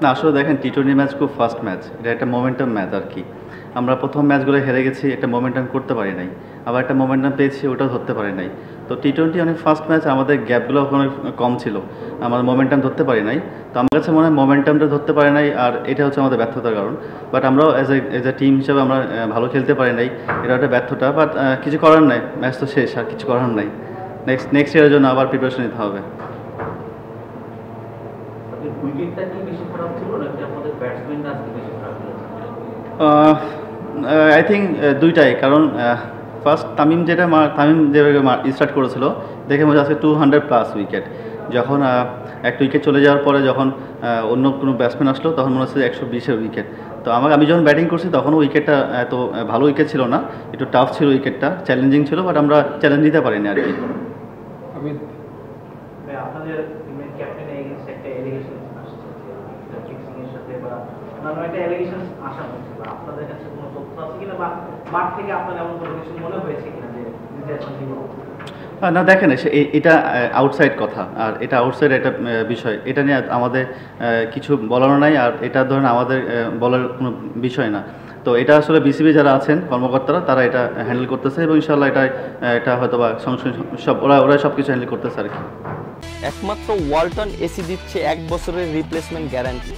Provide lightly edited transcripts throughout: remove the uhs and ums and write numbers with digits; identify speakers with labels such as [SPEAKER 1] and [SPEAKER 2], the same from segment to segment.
[SPEAKER 1] না আসলে দেখেন টি-20 ম্যাচ খুব ফাস্ট ম্যাচ। এটা একটা মোমেন্টাম ম্যাচ আরকি। আমরা ১ম ম্যাচগুলো হেরে গেছি, একটা মোমেন্টাম করতে পারি নাই। আবার একটা মোমেন্টাম পেয়েছি, ওটাও ধরতে পারি নাই। তো টি-20 অনেক ফাস্ট ম্যাচ, আমাদের গ্যাপগুলো অনেক কম ছিল। আমরা মোমেন্টাম ধরতে পারি নাই। তো আমার কাছে মনে হয় মোমেন্টামটা ধরতে পারি নাই, আর এটা হচ্ছে আমাদের ব্যর্থতার কারণ। বাট আমরাও এজ এ টিম হিসেবে আমরা ভালো খেলতে পারি নাই। এটা একটা ব্যর্থতা, বাট কিছু করার নাই। ম্যাচ তো শেষ, আর কিছু করার নাই। নেক্সট ইয়ারের জন্য আবার প্রিপারেশন নিতে হবে।
[SPEAKER 2] আপনাদের উইকেটটা কি বেশি খারাপ ছিল নাকি আপনাদের ব্যাটসম্যানরা আজকে বেশি খারাপ খেলেছে?
[SPEAKER 1] আই থিঙ্ক দুইটাই। কারণ ফার্স্ট তামিম যেভাবে স্টার্ট করেছিল, দেখে মনে হচ্ছে 200+ উইকেট। যখন একটা উইকেট চলে যাওয়ার পরে যখন অন্য কোনো ব্যাটসম্যান আসলো, তখন মনে হচ্ছে 120-এর উইকেট। তো আমি যখন ব্যাটিং করছি তখনও উইকেটটা এত ভালো উইকেট ছিল না, একটু টাফ ছিল উইকেটটা, চ্যালেঞ্জিং ছিল, বাট আমরা চ্যালেঞ্জ নিতে পারিনি আর কি।
[SPEAKER 2] আপনাদের টিমের ক্যাপ্টেন এগেইনস্ট একটা এলিগেশন আসছে যে ফিক্সিং এর সাথে বা অন্যান্য একটা এলিগেশন আসা হচ্ছে, বা আপনাদের কাছে কোনো তথ্য আছে কিনা বা মাঠ থেকে আপনার এমন কোনো কিছু মনে হয়েছে কিনা যে নির্দেশন দিব?
[SPEAKER 1] না দেখেন, এটা আউটসাইড কথা, আর এটা আউটসাইড একটা বিষয়। এটা নিয়ে আমাদের কিছু বলারও নাই, আর এটা ধরেন আমাদের বলার কোনো বিষয় না। তো এটা আসলে বিসিবি যারা আছেন কর্মকর্তারা, তারা এটা হ্যান্ডেল করতেছে, এবং ইনশাল্লাহ এটা হয়তো বা সব ওরা সব কিছু হ্যান্ডেল করতেছে আর কি।
[SPEAKER 3] একমাত্র ওয়ালটন এসি দিচ্ছে 1 বছরের রিপ্লেসমেন্ট গ্যারান্টি।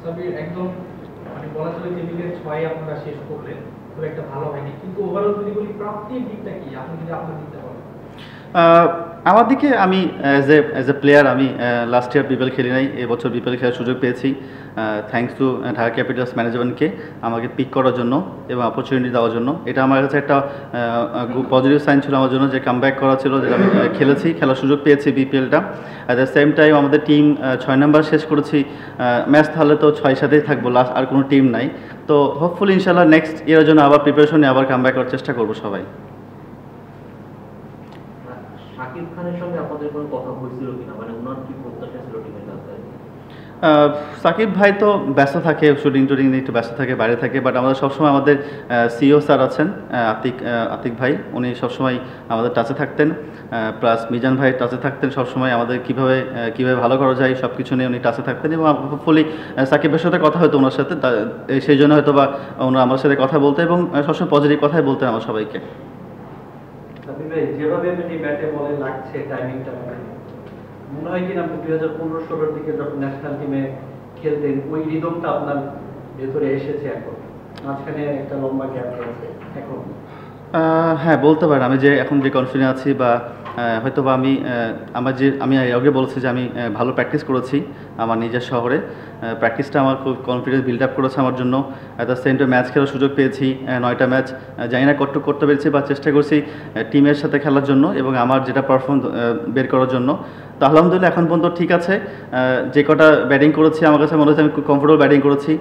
[SPEAKER 4] সাবির একদম মানে বলা চলে টেবিলের 6 আপনারা শেষ করলেন, খুব একটা ভালো হয়নি, কিন্তু ওভারঅল যদি বলি প্রাপ্তির দিকটা কি আপনি যদি আপনার দিকটা বলেন?
[SPEAKER 1] আমার দিকে আমি অ্যাজ এ প্লেয়ার আমি লাস্ট ইয়ার বিপিএল খেলি নাই, এবছর বিপিএল খেলার সুযোগ পেয়েছি। থ্যাঙ্কস টু ঢাকা ক্যাপিটালস ম্যানেজমেন্টকে আমাকে পিক করার জন্য এবং অপরচুনিটি দেওয়ার জন্য। এটা আমার কাছে একটা পজিটিভ সাইন ছিল আমার জন্য, যে কামব্যাক করা ছিল, যেটা আমি খেলার সুযোগ পেয়েছি বিপিএলটা। অ্যাট দ্য সেম টাইম আমাদের টিম 6 নম্বর শেষ করেছি। ম্যাচ তাহলে তো 6-7-এই থাকবো, লাস্ট আর কোনো টিম নাই। তো হোপফুলি ইনশাল্লাহ নেক্সট ইয়ারের জন্য আবার প্রিপারেশন নিয়ে আবার কামব্যাক করার চেষ্টা করবো সবাই।
[SPEAKER 2] শাকিব খানের সঙ্গে আপনাদের কোনো কথা হয়েছিল কিনা, মানে ওনার কি প্রত্যাশা ছিল টিমের কাছে?
[SPEAKER 1] সাকিব ভাই তো ব্যস্ত থাকে, শুটিং টুটিং নিয়ে একটু ব্যস্ত থাকে, বাইরে থাকে। বাট আমাদের সবসময় আমাদের সিইও স্যার আছেন, আতিক ভাই, উনি সবসময় আমাদের টাচে থাকতেন। প্লাস মিজান ভাই টাচে থাকতেন সবসময়, আমাদের কীভাবে ভালো করা যায় সব কিছু নিয়ে উনি টাচে থাকতেন। এবং হোপফুলি সাকিবের সাথে কথা হতো ওনার সাথে, সেই জন্য হয়তো বা ওনারা আমার সাথে কথা বলতে, এবং সবসময় পজিটিভ কথাই বলতেন আমার সবাইকে।
[SPEAKER 2] যেভাবে আপনি ব্যাটে বলে লাগছে টাইমিংটা, মনে হয় কিনা আপনি 2015-16 দিকে যখন ন্যাশনাল টিমে খেলতেন ওই রিদমটা আপনার ভেতরে এসেছে এখন? মাঝখানে একটা লম্বা গ্যাপ রয়েছে এখন।
[SPEAKER 1] হ্যাঁ বলতে পারেন, আমি যে এখন যে কনফিডেন্ট আছি, বা হয়তো বা আমি আগে বলছি যে আমি ভালো প্র্যাকটিস করেছি আমার নিজের শহরে। প্র্যাকটিসটা আমার খুব কনফিডেন্স বিল্ড আপ করেছে আমার জন্য। At the same time match খেলার সুযোগ পেয়েছি, 9টা ম্যাচ। জানি না কতটুকু করতে পেরেছি, বা চেষ্টা করছি টিমের সাথে খেলার জন্য এবং আমার যেটা পারফর্ম বের করার জন্য। তো আলহামদুলিল্লাহ এখন পর্যন্ত ঠিক আছে। যে কটা ব্যাটিং করেছি আমার কাছে মনে হচ্ছে আমি খুব কমফোর্টেবল ব্যাটিং করেছি।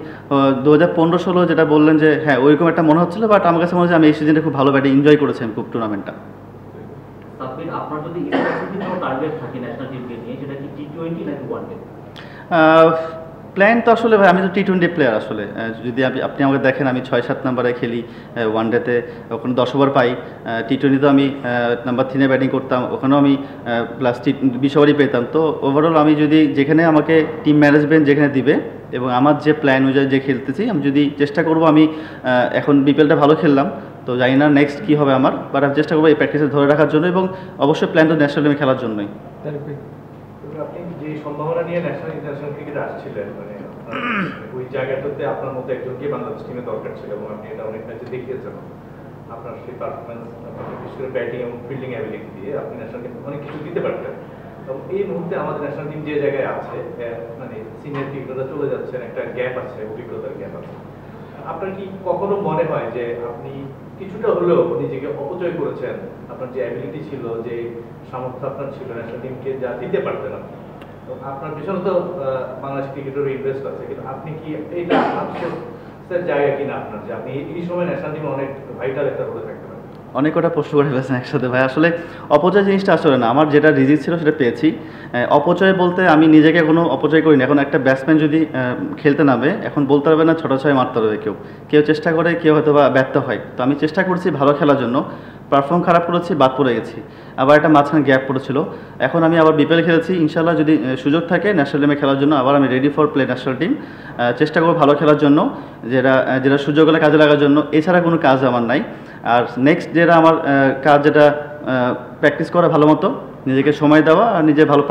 [SPEAKER 1] 2015-16 যেটা বললেন যে হ্যাঁ ওইরকম একটা মনে হচ্ছিলো, বাট আমার কাছে মনে হচ্ছে আমি এই সিজনে খুব ভালো ব্যাটিং এনজয় করেছি আমি খুব টুর্নামেন্টটা।
[SPEAKER 2] আপনার যদি স্পেসিফিক কোনো টার্গেট থাকে ন্যাশনাল টিমকে নিয়ে, সেটা কি টি-20 নাকি ওয়ানডে?
[SPEAKER 1] প্ল্যান তো আসলে ভাই, আমি তো টি-20 প্লেয়ার আসলে। যদি আপনি আমাকে দেখেন, আমি 6-7 নম্বরে খেলি ওয়ানডেতে, ওখানে 10 ওভার পাই। টি-20 আমি নাম্বার 3-এ ব্যাটিং করতাম, ওখানেও আমি প্লাস 20 ওভারই পেতাম। তো ওভারঅল আমি যদি যেখানে আমাকে টিম ম্যানেজমেন্ট যেখানে দিবে এবং আমার যে প্ল্যান অনুযায়ী যে খেলতেছি, আমি যদি চেষ্টা করব, আমি এখন বিপিএলটা ভালো খেললাম, তো জানি না নেক্সট কী হবে আমার, বাট আমি চেষ্টা করবো এই প্র্যাকটিসে ধরে রাখার জন্য, এবং অবশ্যই প্ল্যান তো ন্যাশনাল টিমে খেলার জন্যই।
[SPEAKER 5] আপনি যে সম্ভাবনা নিয়ে ন্যাশনাল ইন্টারন্যাশনাল ক্রিকেটে আসছিলেন, মানে ওই জায়গাটাতে আপনার মতো একজনকে বাংলাদেশ টিমে দরকার ছিল, এবং আপনি এটা অনেক ম্যাচে দেখিয়েছেন। আপনার সেই পারফরমেন্স, বিশেষ করে ব্যাটিং এবং ফিল্ডিং অ্যাবিলিটি দিয়ে আপনি ন্যাশনাল টিম অনেক কিছু দিতে পারতেন। এবং এই মুহূর্তে আমাদের ন্যাশনাল টিম যে জায়গায় আছে, মানে সিনিয়র ক্রিকেটাররা চলে যাচ্ছেন, একটা গ্যাপ আছে, অভিজ্ঞতার গ্যাপ আছে। আপনার কি কখনো মনে হয় যে আপনি কিছুটা হলেও নিজেকে অপচয় করেছেন? আপনার যে অ্যাবিলিটি ছিল, যে সামর্থ্য আপনার ছিল, ন্যাশনাল টিমকে যা দিতে পারতেন আপনি, আপনার পিছনে তো বাংলাদেশ ক্রিকেটের ইনভেস্ট আছে, কিন্তু আপনি কি এইটা আফসোসের জায়গা কিনা আপনার, যে আপনি এই সময় ন্যাশনাল টিমে অনেক ভাইটাল একটা রোলে থাকতে পারেন?
[SPEAKER 1] অনেক কটা প্রশ্ন করে ফেলেছেন একসাথে ভাই। আসলে অপচয় জিনিসটা আসলে না, আমার যেটা রিজিক ছিল সেটা পেয়েছি। অপচয় বলতে আমি নিজেকে কোনো অপচয় করিনি। এখন একটা ব্যাটসম্যান যদি খেলতে নামে, এখন বলতে পারবে না ছটা ছয় মারতে পারবে কেউ চেষ্টা করে, কেউ হয়তো বা ব্যর্থ হয়। তো আমি চেষ্টা করছি ভালো খেলার জন্য। পারফর্ম খারাপ করেছি, বাদ পড়ে গেছি। আবার একটা মাঝখানে গ্যাপ পড়েছিল। এখন আমি আবার বিপিএল খেলেছি, ইনশাল্লাহ যদি সুযোগ থাকে ন্যাশনাল টিমে খেলার জন্য আবার আমি ready for play national team. চেষ্টা করবো ভালো খেলার জন্য, যেটা সুযোগ হলে কাজে লাগার জন্য। এছাড়া কোনো কাজ আমার নাই। আর নেক্সট যেটা আমার কাজ, যেটা প্র্যাকটিস করা ভালো মতো, নিজেকে সময় দেওয়া আর নিজে ভালো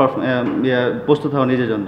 [SPEAKER 1] প্রস্তুত হওয়া নিজের জন্য।